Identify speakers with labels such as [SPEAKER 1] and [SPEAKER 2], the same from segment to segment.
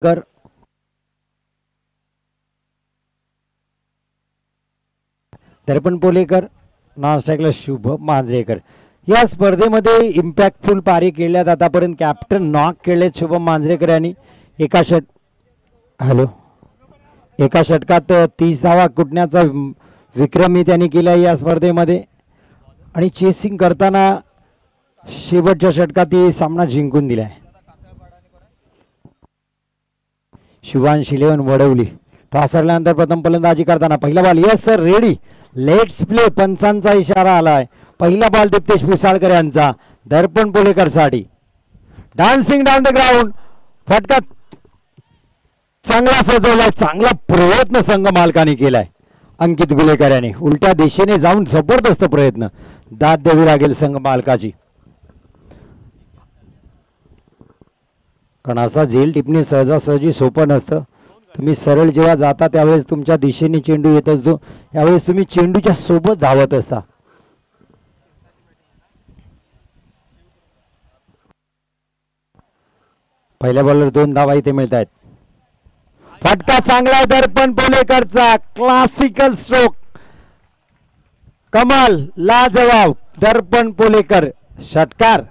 [SPEAKER 1] कर दर्पण पोलेकर नॉनस्ट्राईकला शुभम मांजरेकर. या स्पर्धेमध्ये इम्पॅक्टफुल पारी केल्यात आतापर्यंत. कॅप्टन नॉक केलेत शुभम मांजरेकर यांनी. एका षटकात 30 धावा कुटण्याचा विक्रमी त्यांनी केला या स्पर्धेमध्ये. आणि चेसिंग करताना शेवटच्या षटकात सामना जिंकून दिलाय. शिवांश 11 वडवली. टॉस हरल्यानंतर प्रथम फलंदाजी करताना पहिला ball. Yes sir, ready, let's play. पंचांचा इशारा आलाय. पहिला बॉल दिप्तेश पिसाळकर यांचा दर्पण पोलेकर साठी. Dancing down the ground. फटका चांगला सजवलाय. चांगला प्रयत्न संघ मालकाने केलाय. अंकित गुलेकर यांनी उलट्या दिशेने जाऊन जबरदस्त प्रयत्न. दाद द्यावी लागेल संघ मालकाची. कारण असा झेल टिपणे सहजासहजी सोपं नसतं. तुम्ही सरळ जेव्हा जाता त्यावेळेस तुमच्या दिशेने चेंडू येत असतो. यावेळेस तुम्ही चेंडूच्या सोबत धावत असता. पहिल्या बॉलवर 2 धावा इथे मिळत आहेत. फटका चांगला दर्पण पोलेकरचा. Classical stroke. कमाल, लाजवाब. दर्पण पोलेकर षटकार.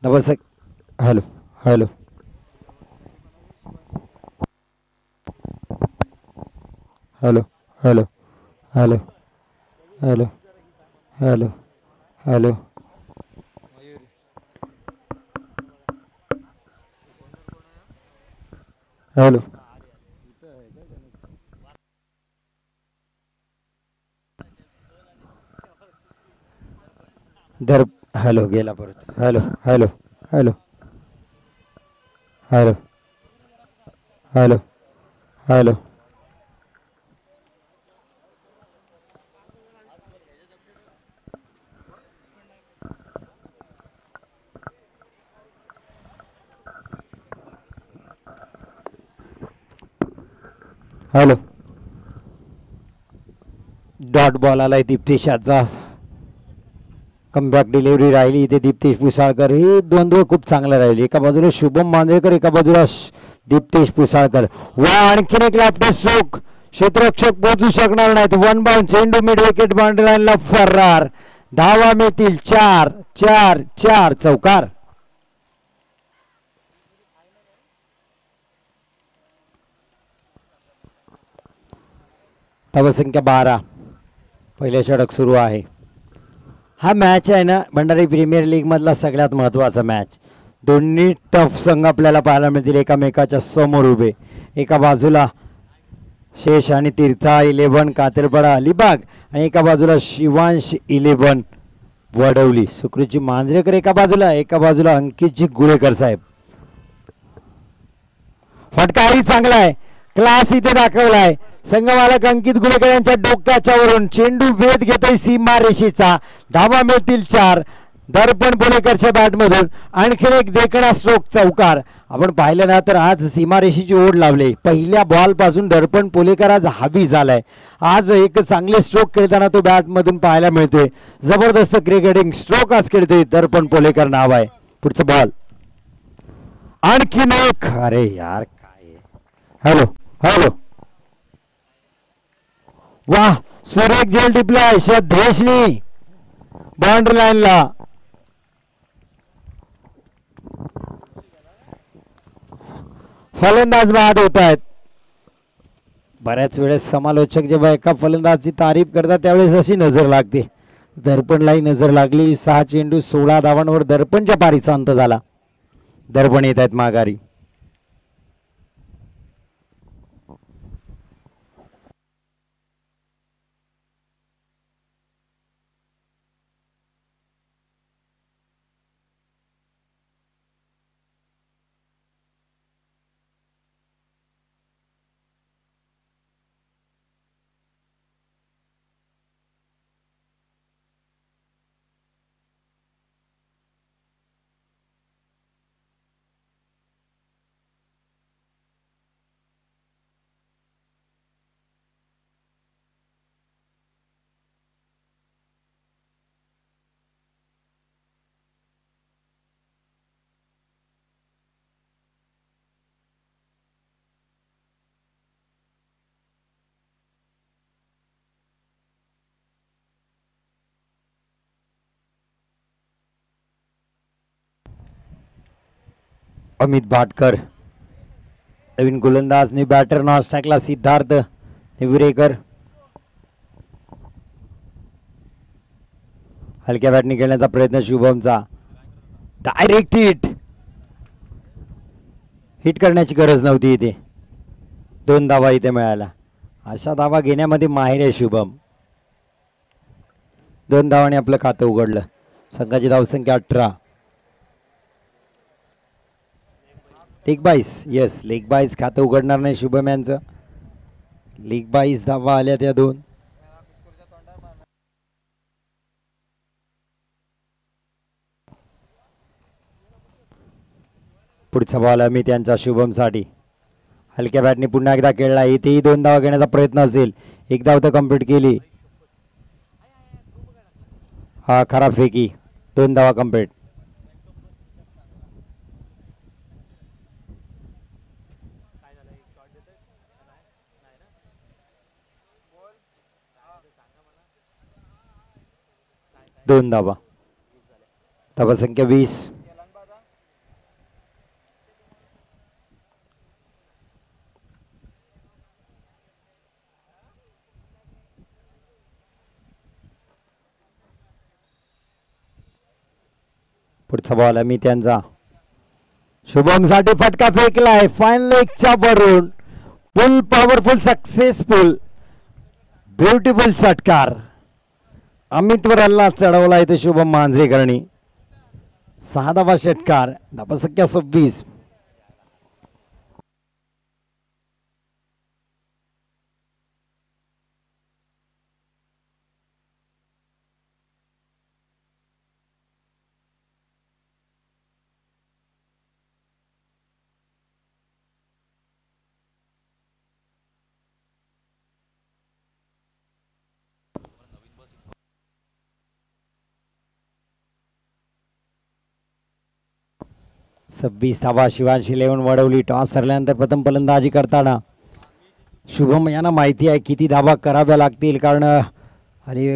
[SPEAKER 1] नमस्कार. Hello hello hello hello hello hello hello hello hello. दर हॅलो गेला परत. Hello hello hello hello hello hello hello. Dot ball आलाय दीप्तेशाचा. कमबॅक डिलिव्हरी राहिली इथे दीप्तेश पुसाळकर. हे द्वंद्व खूप चांगलं राहिले. एका बाजूला शुभम मांजरेकर, एका बाजूला दीप्तेश पुसाळकर. वा, आणखीन एक लॅफ्ट स्ट्रोक. क्षेत्ररक्षक पोहोचू शकणार नाहीत. 1 बाउंड. चेंडू मिड विकेट बाउंड्री लाईनला फरार. धावा मिळतील 4 4 4. चौकार. धावसंख्या 12. पहिलं षटक सुरू आहे. हा मॅच आहे ना भंडारी प्रीमियर लीग मधला सगळ्यात महत्त्वाचा मॅच. दोन्ही टफ संघ आपल्याला पाहायला मिळतील एकामेकाच्या समोर उभे. एका बाजूला शेष आणि तीर्था 11 कातेरपाडा अलिबाग आणि एका बाजूला शिवांश 11 वडवली. सुकृतजी मांजरेकर एका बाजूला अंकितजी गुळेकर साहेब. फटकाही चांगला आहे. क्लास इथे दाखवलाय. संघमालक अंकित गुलेकर यांच्या डोक्याच्या वरून चेंडू वेध घेतोय सीमा रेषेचा. धावा मिळतील 4 दर्पण पोलेकरच्या बॅटमधून. आणखीन एक देखणा स्ट्रोक. चौकार. आपण पाहिलं ना तर आज सीमारेषेची ओढ लावली. पहिल्या बॉल पासून दर्पण पोलेकर आज हावी झालाय. आज एक चांगले स्ट्रोक खेळताना तो बॅटमधून पाहायला मिळतोय. जबरदस्त क्रिकेटिंग स्ट्रोक आज खेळतोय दर्पण पोलेकर नाव आहे. पुढचं बॉल. आणखीन एक. अरे यार काय. Hello hello. वाह, सुरेख झेल टिपलाय श्रद्धेशनी बाउंड्री लाईनला. फलंदाज बाद होत आहेत. बऱ्याच वेळेस समालोचक जेव्हा एका फलंदाजची तारीफ करतात त्यावेळेस अशी नजर लागते. दर्पणलाही नजर लागली. 6 चेंडू 16 धावांवर दर्पणच्या पारीचा अंत झाला. दर्पण येत आहेत माघारी. अमित भाटकर. नवीन गोलंदाज न्यू बॅटर नॉस्टॅकला सिद्धार्थ निवरेकर. हलक्या बॅटने खेळण्याचा प्रयत्न शुभमचा. डायरेक्ट हिट करण्याची गरज नव्हती इथे. 2 धावा इथे मिळाला. अशा धावा घेण्यामध्ये माहिर आहे शुभम. 2 धावाने आपलं खातं उघडलं. संघाची धावसंख्या 18. लेग बाईस. येस, लेग बाईस खातं उघडणार नाही शुभम यांचं. लेग बाईस धावा आल्या त्या 2. पुढचा बॉल अमित यांचा शुभमसाठी. हलक्या बॅटने पुन्हा एकदा खेळला. इथेही 2 धावा घेण्याचा प्रयत्न असेल. 1 धाव तर कंप्लीट केली. हा खराब फेकी. 2 धावा कंप्लीट. दोन धावा. धावा संख्या 20. पुढचा बॉल अमित त्यांचा. शुभम साठी फटका फेकलाय फाईन लेगच्या वरून. फुल पॉवरफुल सक्सेसफुल ब्युटिफुल षटकार. अमितवर हल्ला चढवला इथे शुभम मांजरेकरनी. 6 धावा षटकार. धावा संख्या 26. धावा शिवांशी लेवून वडवली. टॉस हरल्यानंतर प्रथम फलंदाजी करताना शुभम यांना माहिती आहे किती धावा कराव्या लागतील. कारण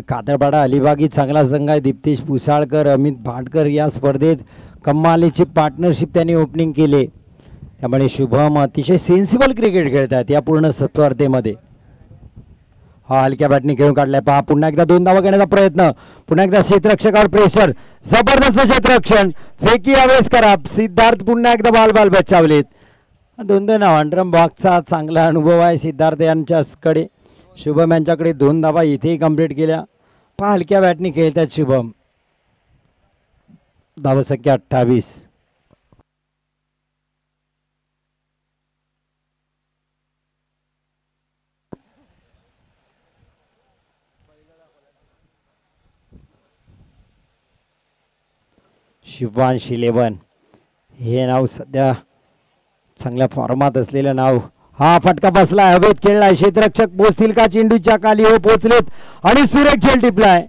[SPEAKER 1] कातळपाडा अलिबागी चांगला संघ आहे. दीप्तेश पुसाळकर, अमित भाटकर या स्पर्धेत कमालीची पार्टनरशिप त्यांनी ओपनिंग केले. त्यामुळे शुभम अतिशय सेन्सिबल क्रिकेट खेळतात या पूर्ण स्पर्धेमध्ये. हा हलक्या बॅटने खेळून काढलाय. पहा पुन्हा एकदा 2 धावा घेण्याचा प्रयत्न. पुन्हा एकदा क्षेत्ररक्षकावर प्रेशर. जबरदस्त क्षेत्ररक्षण. फेकी यावेळेस खराब. सिद्धार्थ पुन्हा एकदा बाल बचावलेत. 2 धावा. अंडरम बॉक्सचा चांगला अनुभव आहे सिद्धार्थ यांच्याकडे. शुभम यांच्याकडे 2 धावा इथेही कंप्लीट केल्या. पहा हलक्या बॅटने खेळतात शुभम. धावा संख्या 28. शिवांश 11 हे नाव सध्या चांगल्या फॉर्मात असलेलं नाव. हा फटका बसलाय. हवेत खेळलाय. क्षेत्ररक्षक पोचतील का चेंडूच्या खाली? हो पोचलेत आणि सुरेख झेल टिपलाय.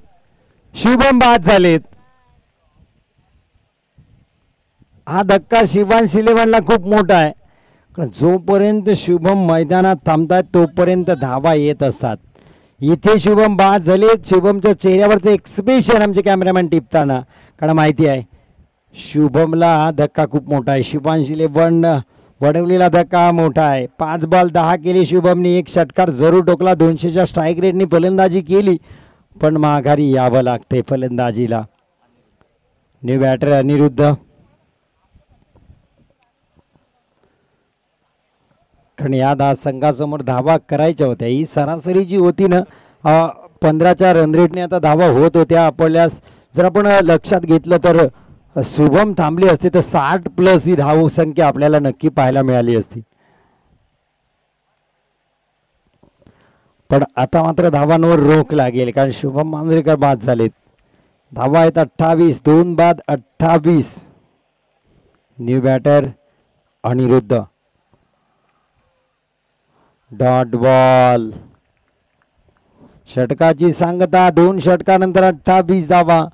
[SPEAKER 1] शुभम बाद झालेत. हा धक्का शिवांश 11ला खूप मोठा आहे. कारण जोपर्यंत शुभम मैदानात थांबतात तोपर्यंत धावा येत असतात. इथे शुभम बाद झालेत. शुभमच्या चेहऱ्यावरचं एक्सप्रेशन आमचे कॅमेरामॅन टिपताना. कारण माहिती आहे शुभमला हा धक्का खूप मोठा आहे. शिवांश 11 वडवलेला धक्का मोठा आहे. 5 बॉल 10 केले शुभमने. 1 षटकार जरूर टोकला. 200च्या स्ट्राईक रेटने फलंदाजी केली पण माघारी यावं लागते फलंदाजीला. New batter Anirudh. कारण या संघासमोर धावा करायच्या होत्या. ही सरासरी जी होती ना 15च्या रन रेटने आता धावा होत होत्या. आपल्यास जर आपण लक्षात घेतलं तर शुभम थांबली असते तर 60+ ही धाव संख्या आपल्याला नक्की पाहायला मिळाली असती. पण आता मात्र धावांवर रोख लागेल कारण शुभम मांजरेकर बाद झालेत. धावा आहेत 28. 2 बाद 28. New batter Aniruddha. Dot ball. षटकाची सांगता. 2 षटकानंतर 28 धावा.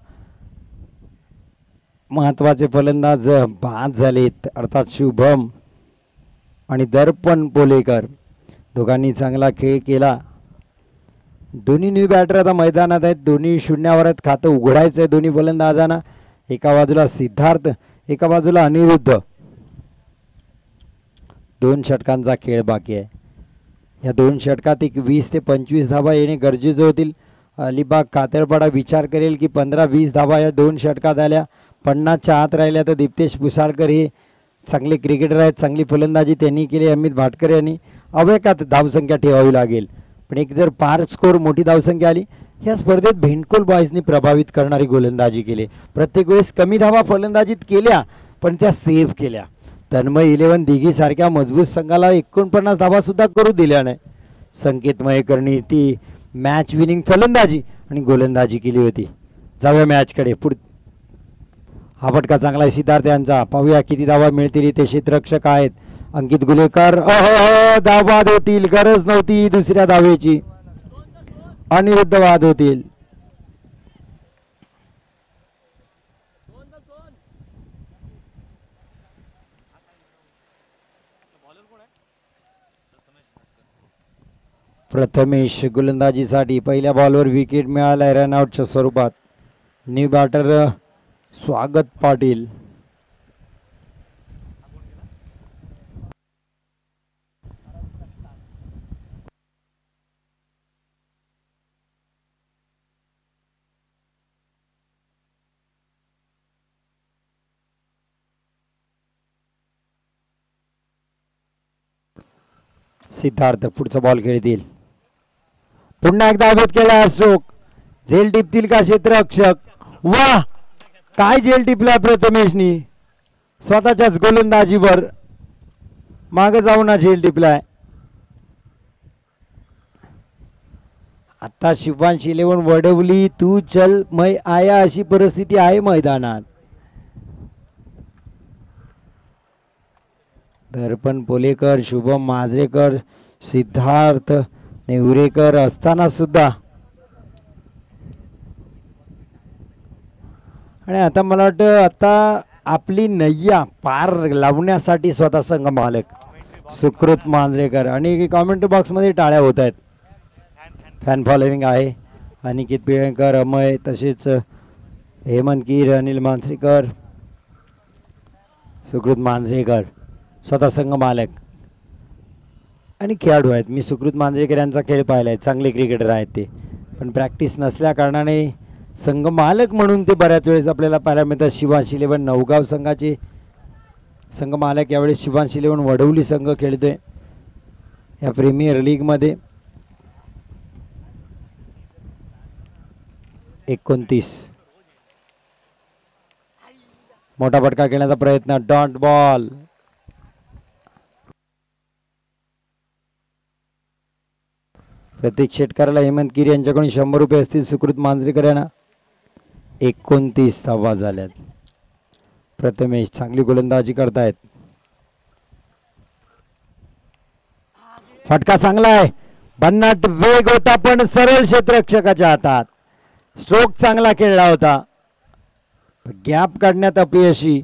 [SPEAKER 1] महत्वाचे फलंदाज बाद झालेत अर्थात शुभम आणि दर्पण पोलेकर. दोघांनी चांगला खेळ केला. दोन्ही न्यू बॅटर आता मैदानात आहेत. दोन्ही शून्यावर आहेत. खातं उघडायचं आहे दोन्ही फलंदाजांना. एका बाजूला सिद्धार्थ, एका बाजूला अनिरुद्ध. 2 षटकांचा खेळ बाकी आहे. या 2 षटकात एक 20 ते 25 धावा येणे गरजेचे होतील. अलिबाग कातरपाडा विचार करेल की 15-20 धावा या 2 षटकात आल्या, 50च्या आत राहिल्या तर दीप्तेश पुसाळकर हे चांगले क्रिकेटर आहेत, चांगली फलंदाजी त्यांनी केली. अमित भाटकर यांनी अवेकात धावसंख्या ठेवावी लागेल, पण एक जर पार स्कोर मोठी धावसंख्या आली. या स्पर्धेत भेंडकोल बॉयजनी प्रभावित करणारी गोलंदाजी केली. प्रत्येक वेळेस कमी धावा फलंदाजीत केल्या पण त्या सेव्ह केल्या. तन्मय 11 दिघी सारख्या मजबूत संघाला 49 धावा सुद्धा करू दिल्या नाही. संकेत मयेकरनी ती मॅच विनिंग फलंदाजी आणि गोलंदाजी केली होती. जाऊया मॅचकडे. हा फटका चांगला आहे सिद्धार्थ यांचा. पाहूया किती धावा मिळतील. इथे क्षेत्ररक्षक आहेत अंकित गुलेकर. धाव बाद होतील, गरज नव्हती दुसऱ्या धावेची, अनिरुद्ध बाद होतील. प्रथमेश गोलंदाजीसाठी पहिल्या बॉलवर विकेट मिळालाय रनआउटच्या स्वरूपात. न्यू बॅटर स्वागत पाटील. सिद्धार्थ पुढचा बॉल खेळतील. पुन्हा एकदा आउट केला स्ट्रोक. झेल टिपतील का क्षेत्ररक्षक? वाह, काय झेल टिपला प्रथमेशनी. स्वतःच्याच गोलंदाजीवर मागे जाऊन झेल टिपलाय. आता शिवांश 11 वडवली तू चल मै आया अशी परिस्थिती आहे मैदानात. दर्पण पोलेकर, शुभम माजरेकर, सिद्धार्थ नेवरेकर असताना सुद्धा, आणि आता मला वाटतं आता आपली नय्या पार लावण्यासाठी स्वतः संघ मालक सुकृत मांजरेकर. आणि कॉमेंट बॉक्समध्ये टाळ्या होत आहेत. फॅन फॉलोविंग आहे. अनिकेत पिळेकर, अमय, तसेच हेमंत कीर, अनिल मांजरेकर, सुकृत मांजरेकर स्वतः संघ मालक आणि खेळाडू आहेत. मी सुकृत मांजरेकर यांचा खेळ पाहिला आहे. चांगले क्रिकेटर आहेत ते, पण प्रॅक्टिस नसल्या कारणाने संघ मालक म्हणून ते बऱ्याच वेळेस आपल्याला पाहायला मिळतात. शिवांश 11 नवगाव संघाचे संघ मालक यावेळेस शिवांश 11 वडवली संघ खेळतोय या प्रीमियर लीगमध्ये. 29 मोठा फटका खेळण्याचा प्रयत्न, डॉट बॉल. प्रत्येक षटकाराला हेमंत कीर यांच्याकडून 100 रुपये असतील. सुकृत मांजरेकर यांना 29 धावा झाल्यात. प्रथमेश चांगली गोलंदाजी करतायत. फटका चांगला आहे, भन्नाट वेग होता पण सरळ क्षेत्ररक्षकाच्या हातात. स्ट्रोक चांगला खेळला होता, गॅप काढण्यात अपयशी.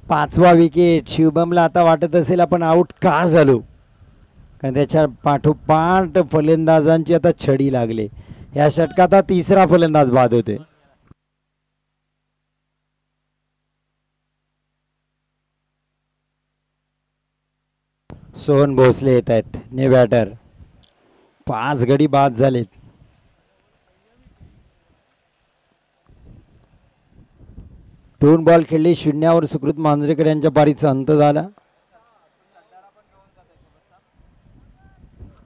[SPEAKER 1] 5वा विकेट. शिवबमला आता वाटत असेल आपण आउट का झालो, कारण त्याच्या पाठोपाठ फलंदाजांची आता छडी लागले. या षटकात 3रा फलंदाज बाद होते. सोहन भोसले येत आहेत न्यू बॅटर. 5 गडी बाद झालेत. दोन बॉल खेळले, 0वर सुकृत मांजरेकर यांच्या पारीचा अंत झाला.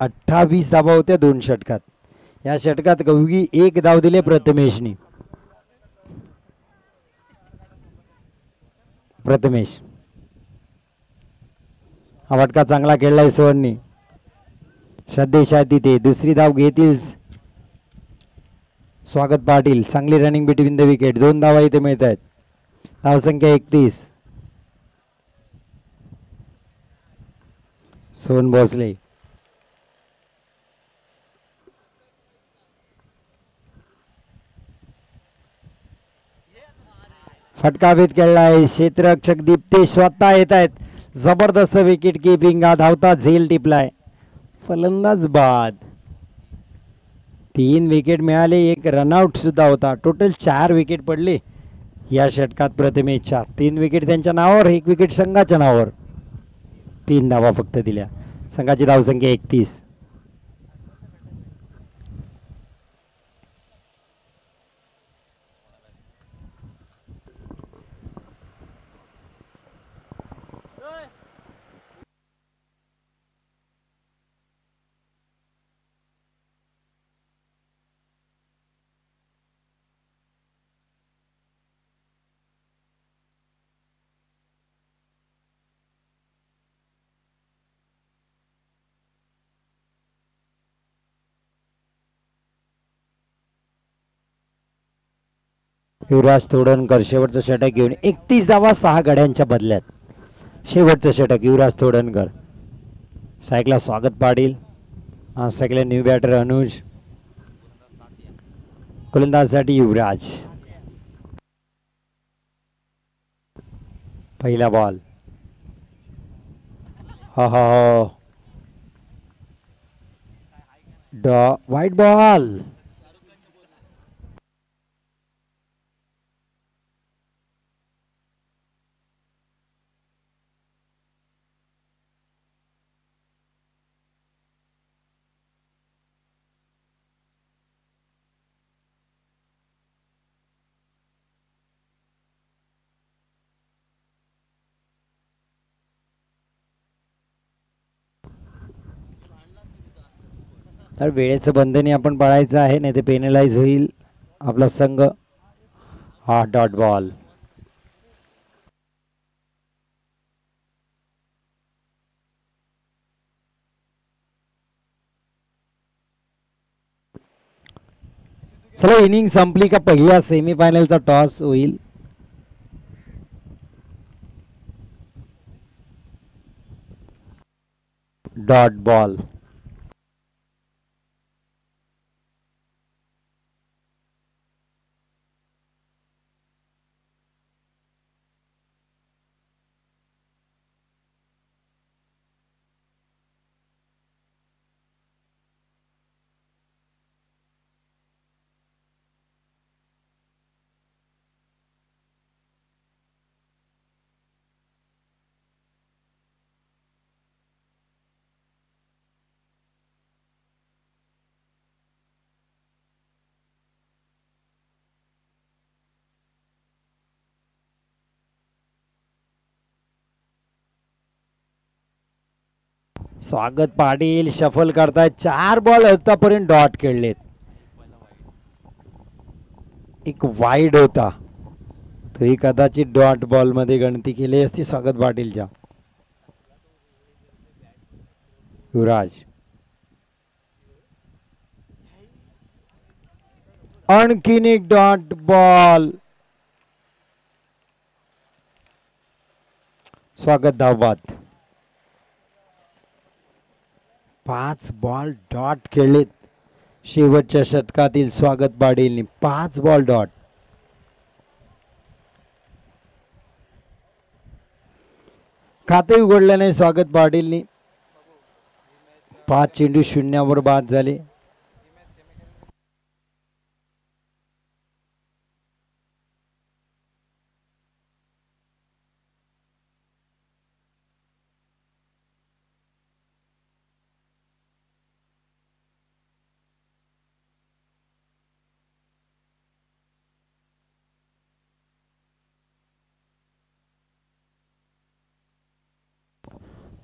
[SPEAKER 1] 28 धावा होत्या 2 षटकात. या षटकात गवगी 1 धाव दिले प्रथमेशनी. प्रथमेश हा फटका चांगला खेळलाय सोहननी. श्रद्धेशा तिथे 2री धाव घेतील स्वागत पाटील. चांगली रनिंग बिटवीन द विकेट. 2 धावा इथे मिळत आहेत. धावसंख्या 31. सोहन भोसले फटका भेद खेळलाय. क्षेत्ररक्षक दीप्तेश स्वतः येत आहेत. जबरदस्त विकेट किपिंग. धावता झेल टिपलाय. फलंदाज बाद. 3 विकेट मिळाले, 1 रनआउट सुद्धा होता. टोटल 4 विकेट पडले या षटकात प्रथमेशच्या. 3 विकेट त्यांच्या नावावर, 1 विकेट संघाच्या नावावर. 3 धावा फक्त दिल्या. संघाची धावसंख्या 31. युवराज तोडणकर शेवटचं षटक घेऊन 31 धावा 6 गड्यांच्या बदल्यात. शेवटचं षटक युवराज तोडणकर. सायकला स्वागत पाटील, सायकला न्यू बॅटर अनुज, गोलंदाजसाठी युवराज. पहिला बॉल. हा हा व्हाईट बॉल. तर वेळेचं बंधनही आपण पाळायचं आहे, नाही ते पेनलाइज होईल आपला संघ. हा डॉट बॉल. चला इनिंग संपली का पहिल्या सेमीफायनलचा टॉस होईल. Dot ball. स्वागत पाटील शफल करतायत. 4 बॉल आतापर्यंत डॉट खेळलेत. एक वाईड होता, तोही कदाचित डॉट बॉल मध्ये गणती केली असती स्वागत पाटीलच्या. युवराज आणखीन एक डॉट बॉल. स्वागत धावबाद. 5 बॉल डॉट खेळलेत शेवटच्या षटकातील स्वागत पाटीलनी. 5 बॉल डॉट. खाते उघडले नाही स्वागत पाटीलनी. 5 चेंडू 0 बाद झाले.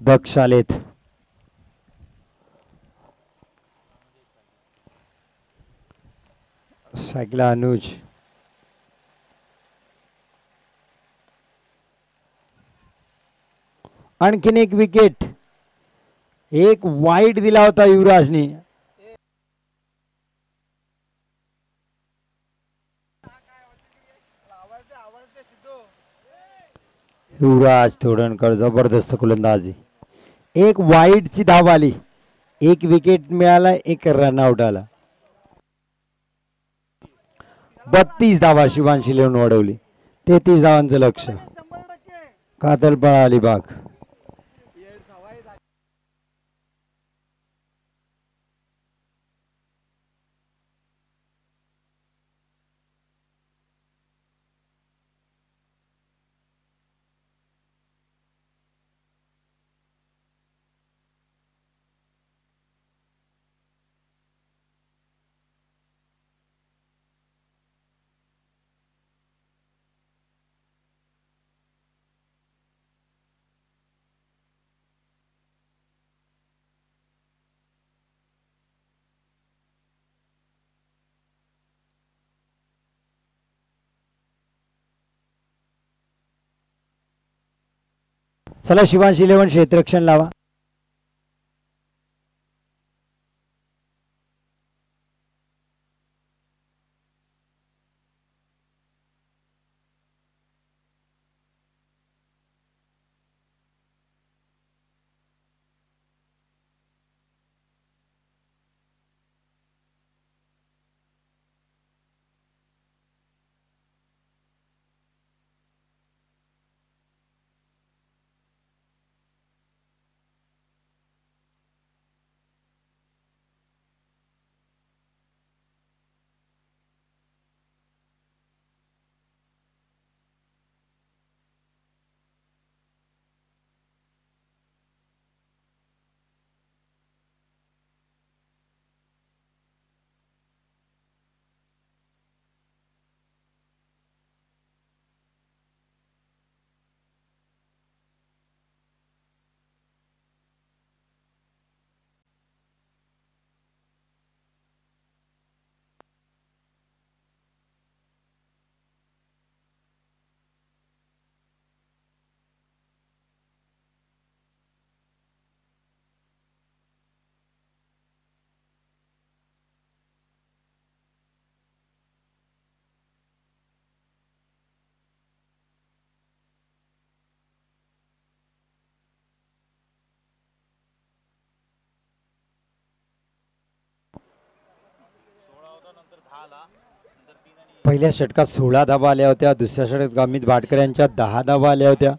[SPEAKER 1] दक्ष आलेत. सायकला अनुज. आणखीन एक विकेट. एक वाईड दिला होता युवराजने. युवराज तोडणकर जबरदस्त गोलंदाजी. एक वाईडची धाव आली, एक विकेट मिळाला, एक रनआउट आला. 32 धावा शिवांशी लिहून वाढवली. 33 धावांचं लक्ष. कातलपाडा अलिबाग. चला शिवांश 11 क्षेत्ररक्षण लावा. पहिल्या षटकात 16 धावा आल्या होत्या. दुसऱ्या षटकात अमित भाटकर यांच्या 10 धावा आल्या होत्या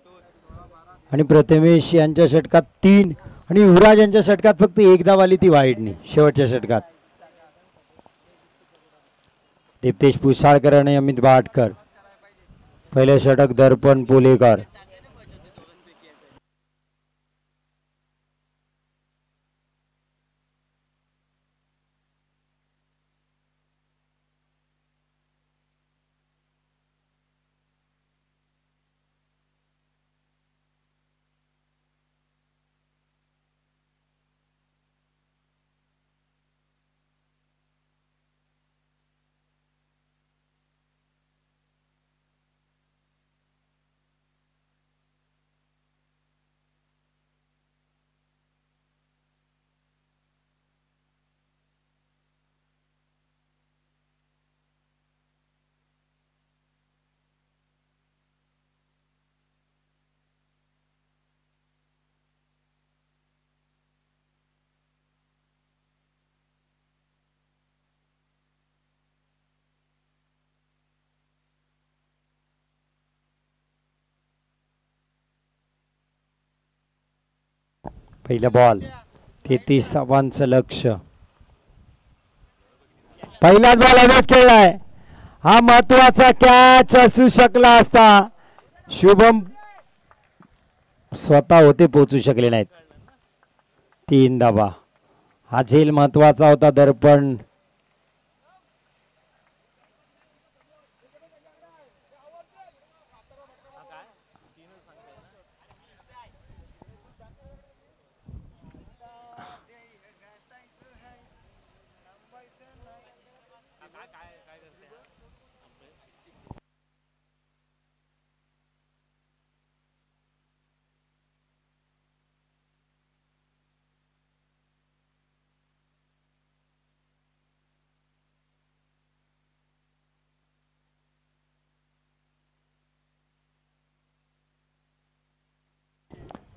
[SPEAKER 1] आणि प्रथमेश यांच्या षटकात 3 आणि युवराज यांच्या षटकात फक्त 1 धाव आली, ती वाईडनी शेवटच्या षटकात. दीप्तेश पुसाळकर आणि अमित भाटकर. पहिले षटक दर्पण पुलेकर. पहिला बॉल 33 धावांचं लक्ष. पहिलाच बॉल अवैध खेळलाय. हा महत्वाचा कॅच असू शकला असता. शुभम स्वतः होते पोहोचू शकले नाहीत. 3 धावा. हा झेल महत्वाचा होता. दर्पण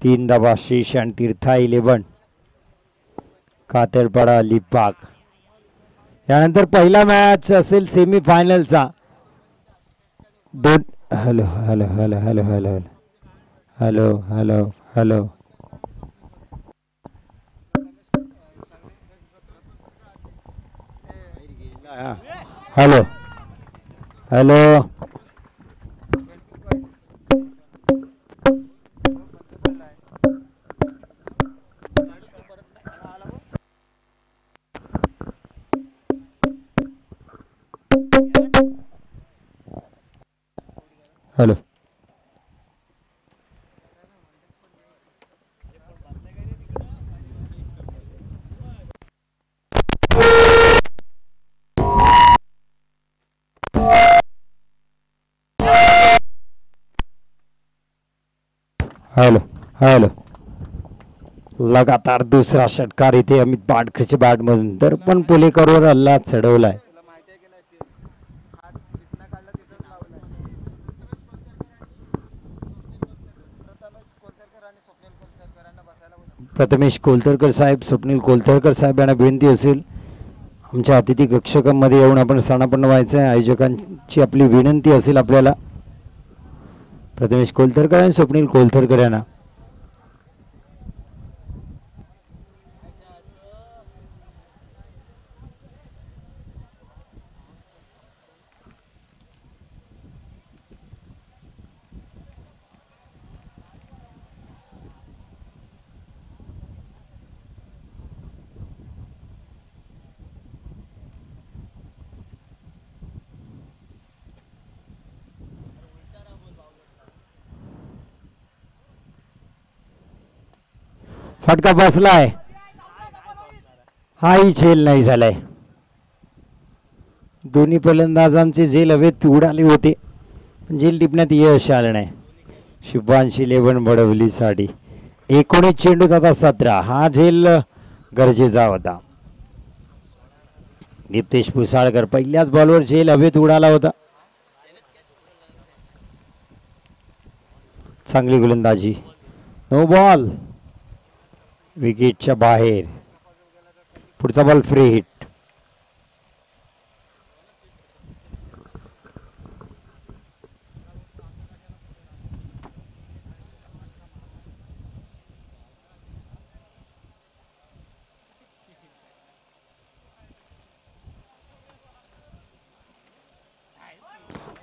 [SPEAKER 1] तीन धावा. शीश आणि तीर्था 11. कातरपाडा लिपाक. यानंतर पहिला मॅच असेल सेमी फायनलचा. Hello hello hello hello hello hello hello hello hello hello. Hello. Hello. Hello. लगातार दुसरा षटकार इथे अमित पाटकरच्या बॅटमधून दर्पण पुलेकरवर हल्ला चढवलाय. प्रथमेश कोलतरकर साहेब, स्वप्नील कोलतरकर साहेब यांना विनंती असेल आमच्या अतिथी कक्षकांमध्ये येऊन आपण स्थानापन्न व्हायचं आहे. आयोजकांची आपली विनंती असेल आपल्याला. प्रथमेश कोलतरकर आणि स्वप्नील कोलतरकर यांना फटका बसलाय. हाही झेल नाही झालाय. दोन्ही फलंदाजांचे झेल हवेत उडाले होते पण झेल टिपण्यात यश आलं नाही. शुभांशी 11 बडवलीसाठी 19 चेंडूत आता 17. हा झेल गरजेचा होता. दीप्तेश पुसाळकर पहिल्याच बॉलवर झेल हवेत उडाला होता. चांगली गोलंदाजी. No ball. विकेटच्या बाहेर. पुढचा बॉल फ्री हिट.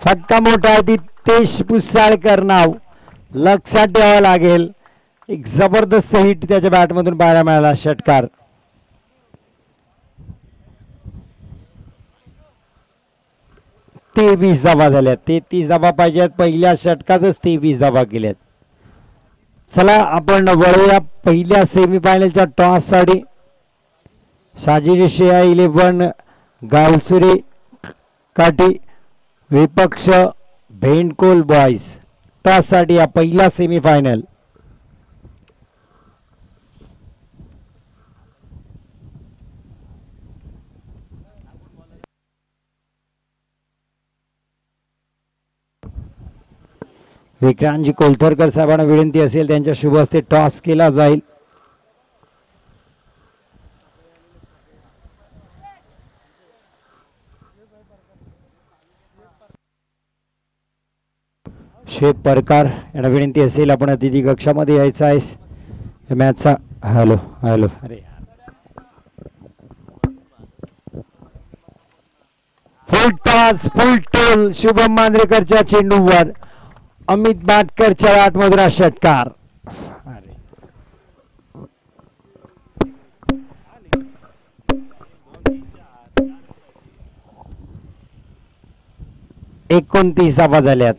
[SPEAKER 1] फटका मोठा. दीप्तेश पुसाळकर नाव लक्षात ठेवावं लागेल. एक जबरदस्त हिट त्याच्या बॅटमधून पाहायला मिळाला. षटकार. तेवीस धावा झाल्यात. 33 धावा पाहिजेत. पहिल्या षटकातच 23 धावा केल्यात. चला आपण वळूया पहिल्या सेमीफायनलच्या टॉस साठी. साजिद 11 गावसुरे काठी विपक्ष भेंडकोल बॉयज. टॉस साठी हा पहिला सेमीफायनल. विक्रांतजी कोलतरकर साहेबांना विनंती असेल त्यांच्या शुभ हस्ते टॉस केला जाईल. शेख परकार यांना विनंती असेल आपण अतिथी कक्षामध्ये यायचं आहे मॅचचा. Hello hello. अरे फुल टॉस फुल टोल. शुभम मांजरेकरच्या चेंडूवर अमित बाटकरच्या बॅटमधून हा षटकार. 29 धावा झाल्यात.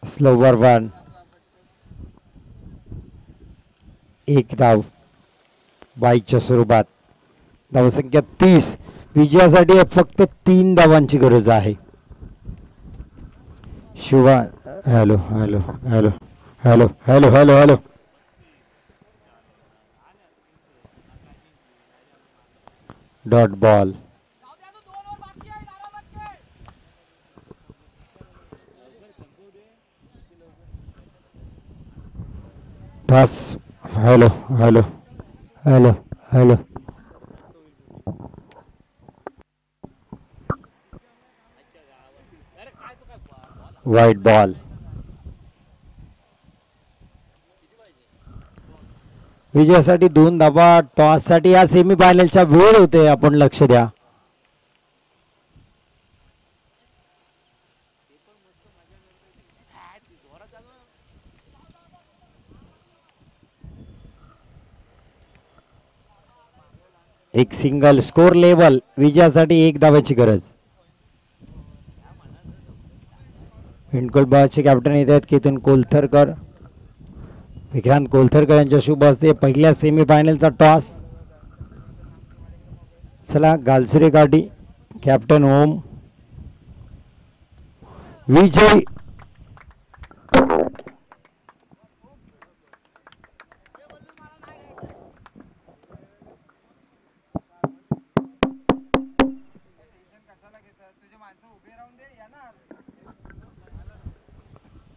[SPEAKER 1] स्लोवर 1. एक धाव बाईच्या स्वरूपात. धावसंख्या 30. विजयासाठी फक्त 3 धावांची गरज आहे. Shiva. Hello hello hello hello hello hello hello. Dot ball. Toss. Hello hello hello hello. वाईट बॉल. विजयासाठी 2 धावा. टॉस साठी या सेमीफायनलच्या वेळ होते. आपण लक्ष द्या. एक सिंगल. Score level. विजयासाठी 1 धावाची गरज. भेंडकोल बॉयजचे कॅप्टन येत आहेत केतन कोलथरकर. विक्रांत कोलथरकर यांच्या शुभ हस्ते पहिल्या सेमीफायनलचा टॉस. चला गालसुरे काठी कॅप्टन ओम. विजय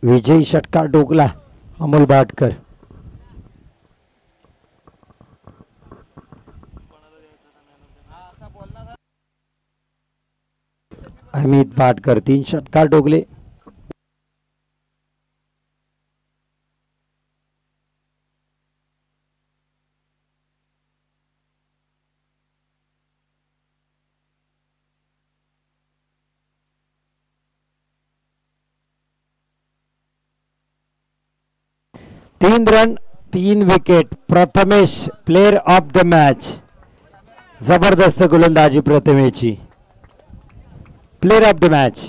[SPEAKER 1] विजय षटकार डोकला. अमोल भाटकर. अमित भाटकर 3 षटकार डोकले. तीन run 3 wicket. Prathamesh player of the match. जबरदस्त गोलंदाजी प्रथमेशची. Player of the match.